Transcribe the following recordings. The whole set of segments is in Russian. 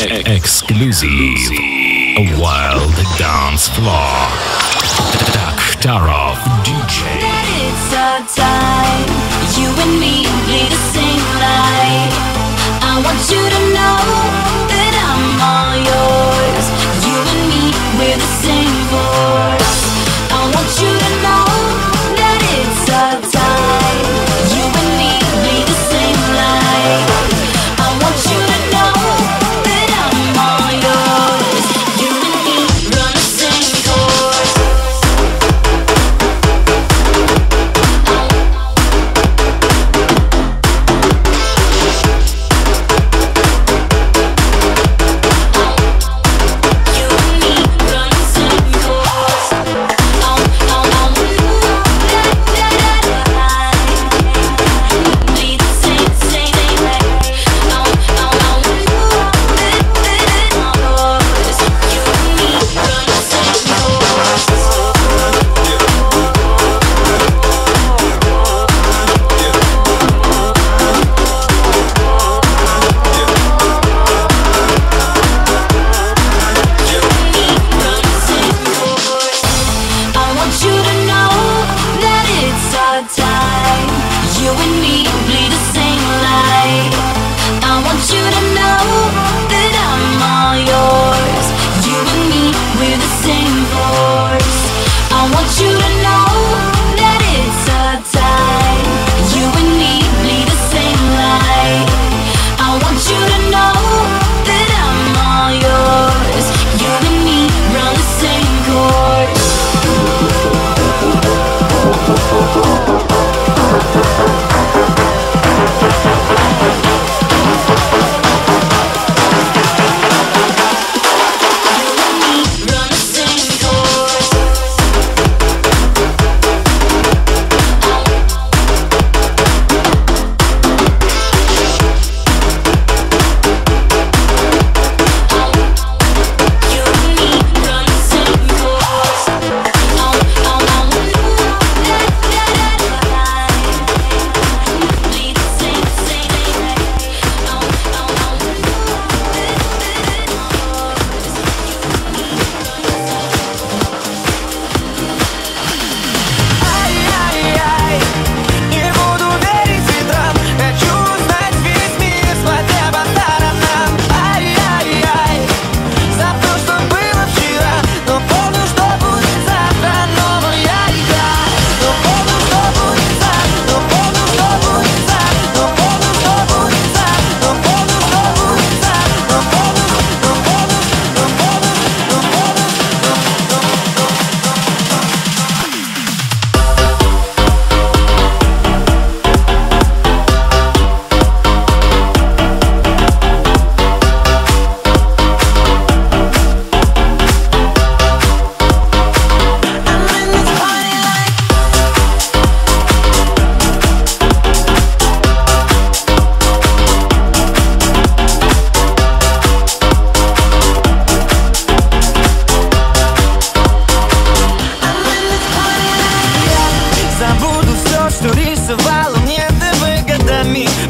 Exclusive. A wild dance floor. Daktarov DJ. It's our time. You and me bleed the same light. I want you to know that I'm all yours. You and me, we're the same force. I want you to know that it's our time. You and me bleed the same light. I want you to know that I'm all yours. You and me run the same course.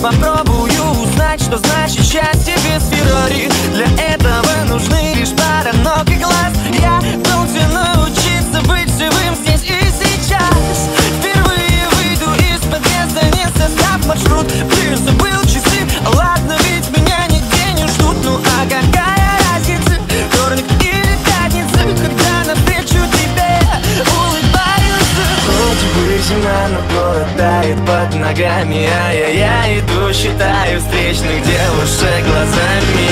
Попробую узнать, что значит счастье без Феррари. Для этого нужны лишь пара ног и глаз. Я должен научиться быть живым здесь и сейчас. Впервые выйду из подъезда, не состав маршрут. Ты забыл часы, ладно, ведь меня нигде не ждут. Ну а какая разница, вторник или пятница, когда навстречу тебе улыбаются. Вроде бы зима, но город тает под ногами. Я иду, считаю встречных девушек глазами.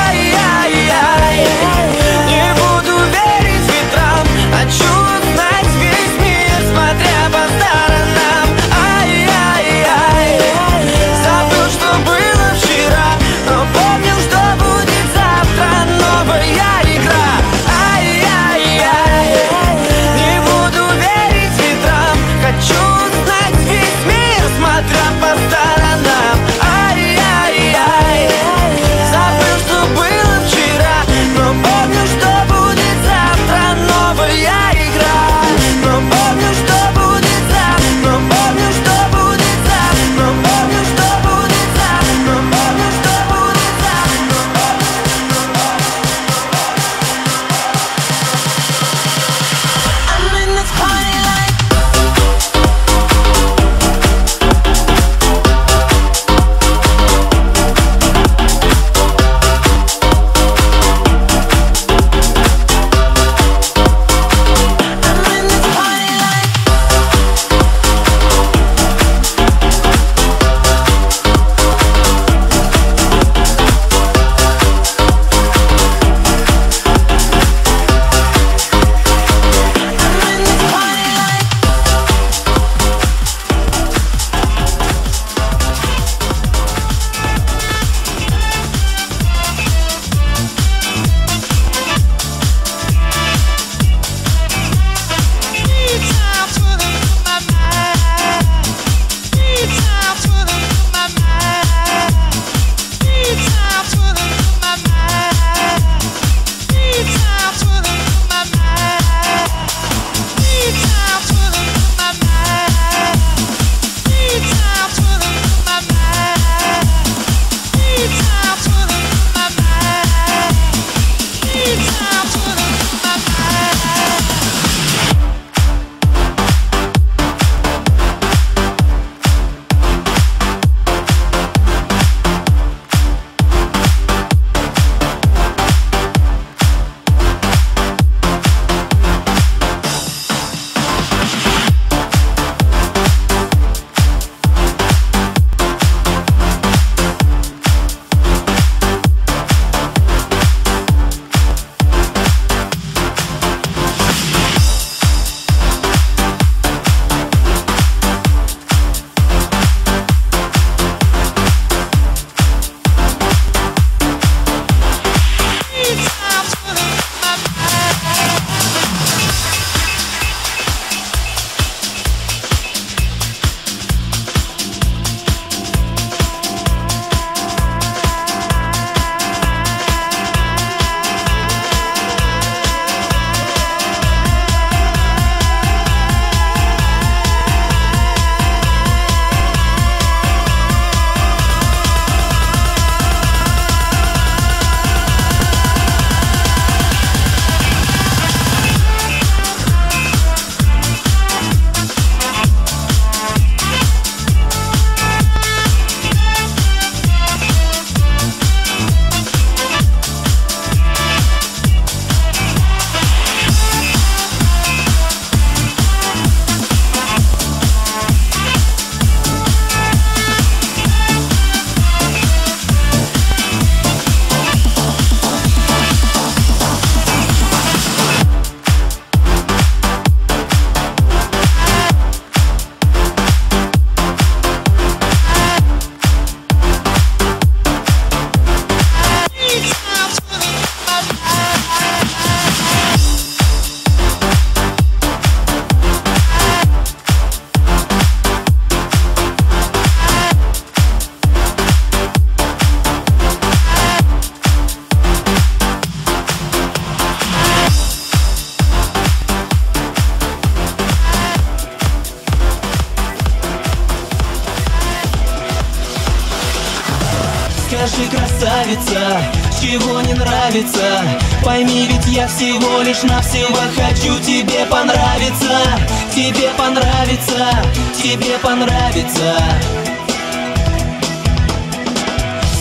Ай-яй-яй, не буду верить ветрам. Хочу знать весь мир, смотря по сторонам. Ай-яй-яй, забыл, что было вчера, но помнил, что будет завтра. Новая игра. Ай-яй-яй, не буду верить ветрам. Хочу знать весь мир, смотря по сторонам. Ай-яй-яй, нравится, чего не нравится. Пойми, ведь я всего лишь навсего хочу тебе понравиться. Тебе понравится, тебе понравится.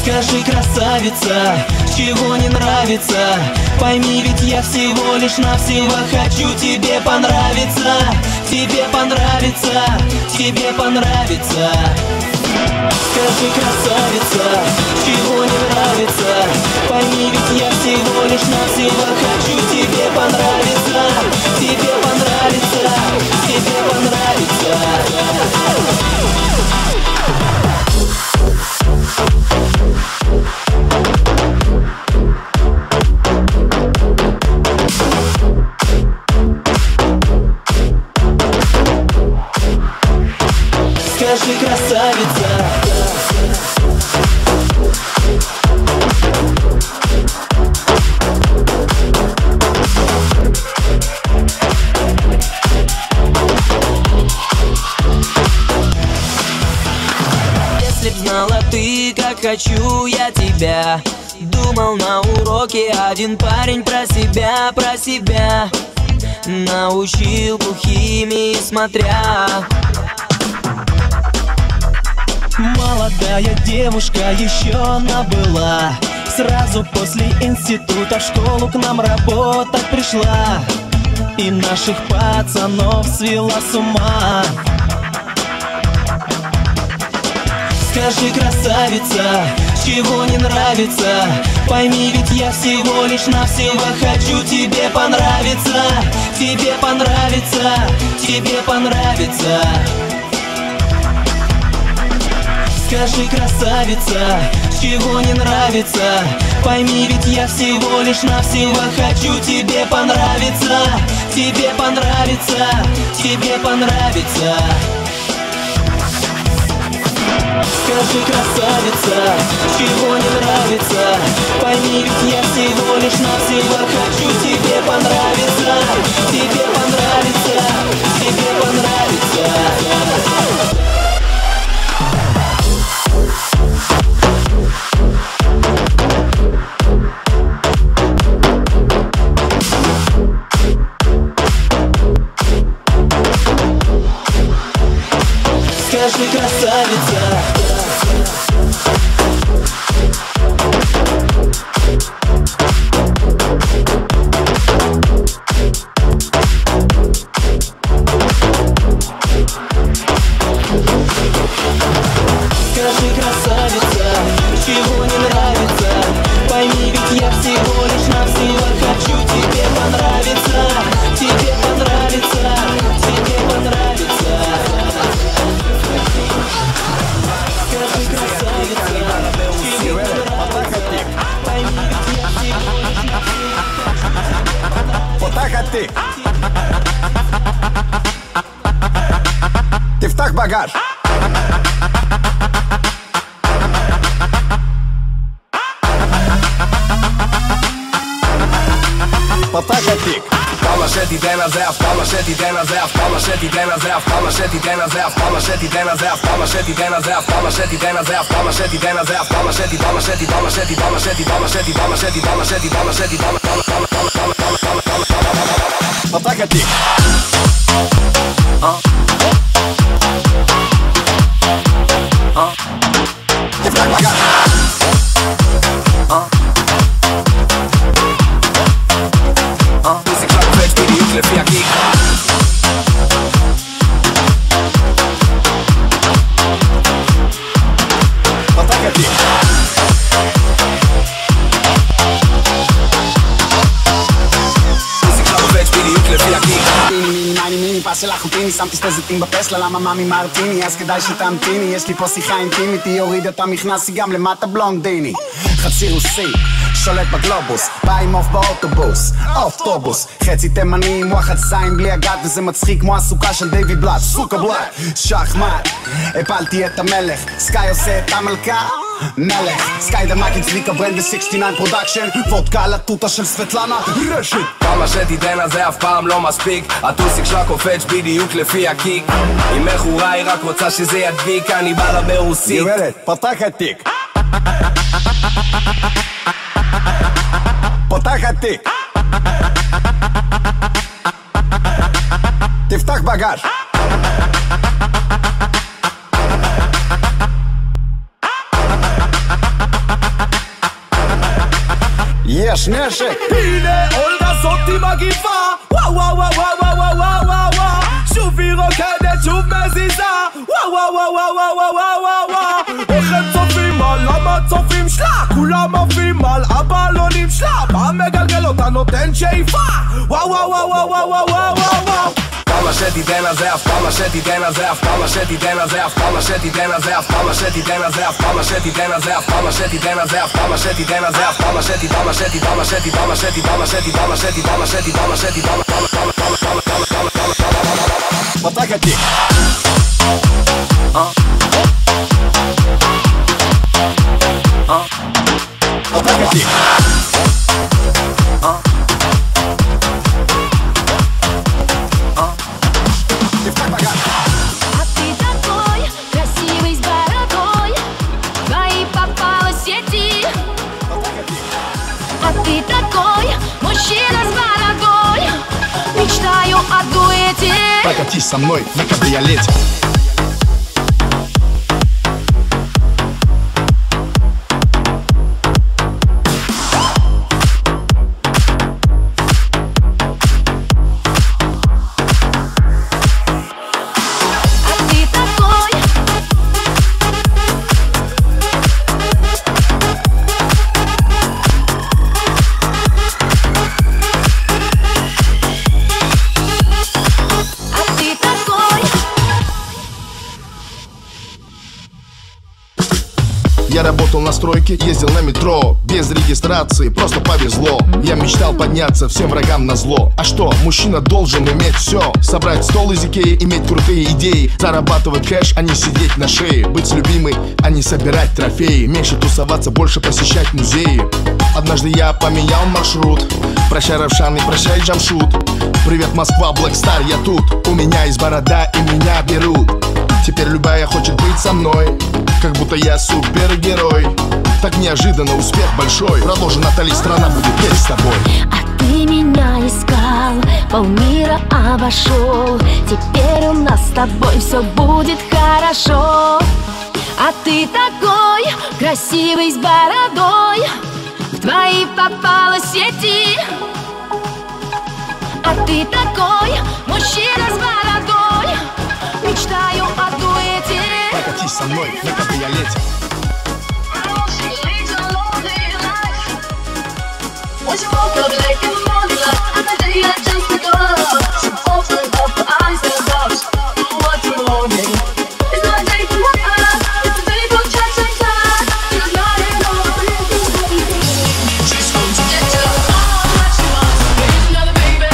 Скажи, красавица, чего не нравится. Пойми, ведь я всего лишь навсего хочу тебе понравиться. Тебе понравится, тебе понравится. Скажи, красавица, чего не нравится. Пойми, ведь я всего лишь навсего хочу тебе понравиться. Тебе понравится, тебе понравится. Скажи, красавица. Если б знала ты, как хочу я тебя. Думал на уроке один парень про себя научил по химии смотря. Молодая девушка еще она была. Сразу после института в школу к нам работать пришла. И наших пацанов свела с ума. Скажи, красавица, чего не нравится. Пойми, ведь я всего лишь навсего хочу тебе понравиться. Тебе понравится, тебе понравится. Скажи, красавица, чего не нравится. Пойми, ведь я всего лишь навсего хочу тебе понравиться. Тебе понравится, тебе понравится. Скажи, красавица, чего не нравится. Пойми, ведь я всего лишь навсего хочу тебе понравиться. Тебе понравится, тебе понравится. Скажи, красавица. Скажи, красавица, чего не нравится. Пойми, ведь я всего лишь навсего хочу тебе понравиться. Тебе понравится, тебе понравится. Скажи, красавица, чего не нравится. Пойми, ведь я всего лишь навсего. Потакати. תפתח בגאז' פתח התיק כמה שתיתן הזה, אף כמה שתיתן הזה, אף כמה שתיתן הזה, אף כמה שתיתן הזה, אף כמה שתיתן הזה, אף כמה שתיתן הזה, אף כמה שתיתן הזה, אף כמה שתיתן הזה, אף כמה שתיתן פתח התיק תפתח בגאז' מוזיק שלנו קופץ בדיוק לפי הקיק פתח התיק מוזיק שלנו קופץ בדיוק לפי הקיק מיני פס שלך ופיני שמתי שתי זיתים בפסלה למה מאמי מרטיני אז כדאי שתמתיני יש לי פה שיחה אינטימית היא הורידה את המכנס היא גם למטה בלונדיני חצי רוסי שולט בגלובוס בא עם אוף באוטובוס אוטובוס חצי תימני עם וואחד זין בלי הגת וזה מצחיק כמו הסוכה של דיוויד בלאט סוכה בלאט שחמט הפלתי את המלך סקאי עושה את המלכה מלך סקאי דמק הצליקה ברנד ב-69 פרודקשן וודקה על הטוטה של סבטלנה רשת כמה שתיתן הזה אף פעם לא מספיק הטוסיק שלה קופץ בדיוק לפי הקיק היא מכורה היא רק רוצה שזה ידביק אני בא לה ברוסית יורדת פתח התיק פותחת תיק, תפתח בגאז', יש נשק. הנה אולגה זאתי מגיפה, וואו וואו וואו וואו וואו וואו וואו וואו, שוב היא רוקדת, שוב מזיזה, וואו וואו וואו וואו וואו וואו וואו. איך הם צופים על המצופים שלה, כולם עפים על הבלונים שלה, מה מגלגל אותה נותן שאיפה, וואו וואו וואו וואו וואו וואו וואו וואו. כמה שתיתן הזה, אף כמה שתיתן הזה, אף כמה שתיתן הזה, אף כמה שתיתן הזה, אף כמה שתיתן הזה, אף כמה שתיתן הזה, אף כמה שתיתן הזה, אף כמה שתיתן הזה, אף כמה שתיתן פותחת תיק. פותחת תיק. תפתח בגאז'. А ты такой красивый с бородой, твои попало в сети. А ты такой мужчина с бородой, мечтаю о дуэте. Прокатись со мной на кабриолете. Я работал на стройке, ездил на метро, без регистрации, просто повезло. Я мечтал подняться всем врагам назло. А что, мужчина должен иметь все: собрать стол из Икеи, иметь крутые идеи, зарабатывать кэш, а не сидеть на шее, быть любимой, а не собирать трофеи, меньше тусоваться, больше посещать музеи. Однажды я поменял маршрут. Прощай, Равшан, и прощай, Джамшут. Привет, Москва, Black Star, я тут. У меня есть борода, и меня берут. Теперь любая хочет быть со мной, как будто я супергерой. Так неожиданно успех большой. Продолжи, Натали, страна будет петь с тобой. А ты меня искал, полмира обошел. Теперь у нас с тобой все будет хорошо. А ты такой красивый с бородой, в твои попало сети. А ты такой мужчина с бородой, мечтаю о дуэте. Прокатись со мной на кабриолете. When she woke up late in the morning, and the day had just begun, she opened up her eyes and thought, what's the morning? It's not a day for her, it's a day for church and time. She's not in on it. She's going to get you all that she wants. Here's another baby.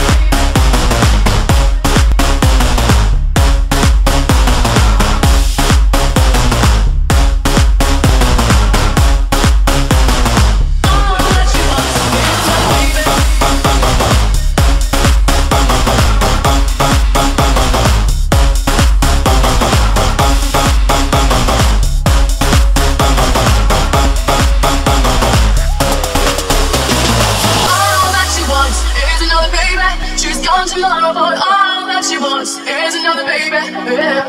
Tomorrow, but all that she wants is another baby. Yeah.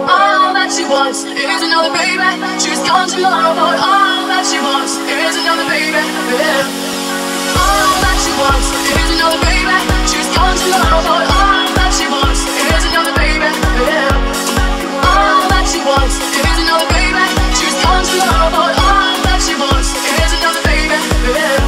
All that she wants is another baby. She's gone tomorrow, but all that she wants is another baby. Yeah. All that she wants is another baby. She's gone tomorrow, but all that she wants is another baby. Yeah. All that she wants is another baby. She's gone tomorrow, but all that she wants is another baby. Yeah.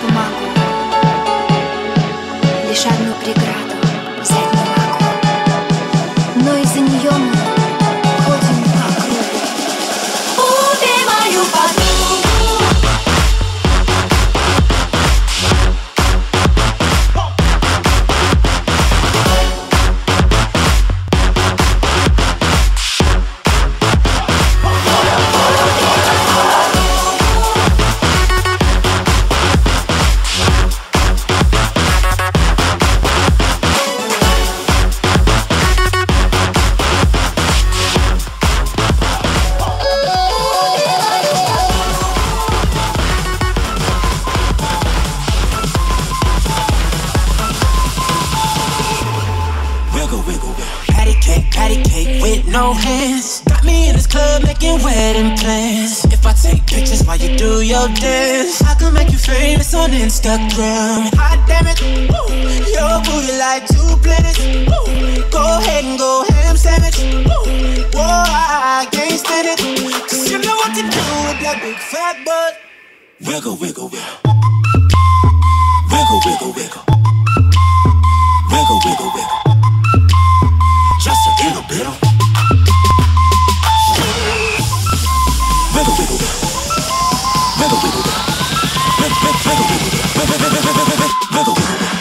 помогу. Лишь одну преграду взять не могу, но из-за нее мы ходим по кругу. Убей мою подругу. Patty cake with no hands. Got me in this club making wedding plans. If I take pictures while you do your dance, I can make you famous on Instagram. Hot damn it, woo. Your booty like 2 planets. Woo. Go ahead and go ham sandwich. Woo. Whoa, I can't stand it, 'cause you know what to do with that big fat butt. Wiggle, wiggle, wiggle. Wiggle, wiggle, wiggle. Wiggle, wiggle, wiggle. Just a little bit. Wiggle, wiggle, wiggle. Wiggle, wiggle, wiggle. Wiggle, wiggle, wiggle. Wiggle, wiggle, wiggle. Wiggle, wiggle, wiggle.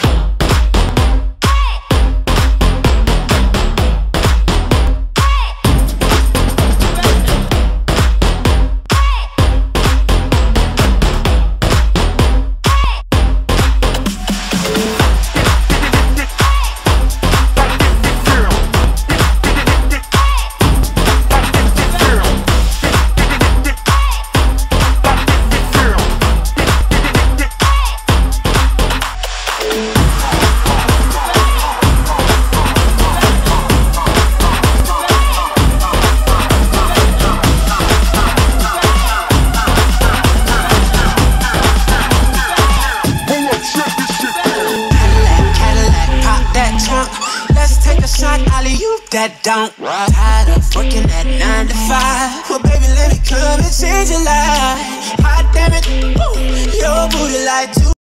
That don't tired of working at 9 to 5. Well, baby, let me come and change your life. Hot damn it, woo. Your booty like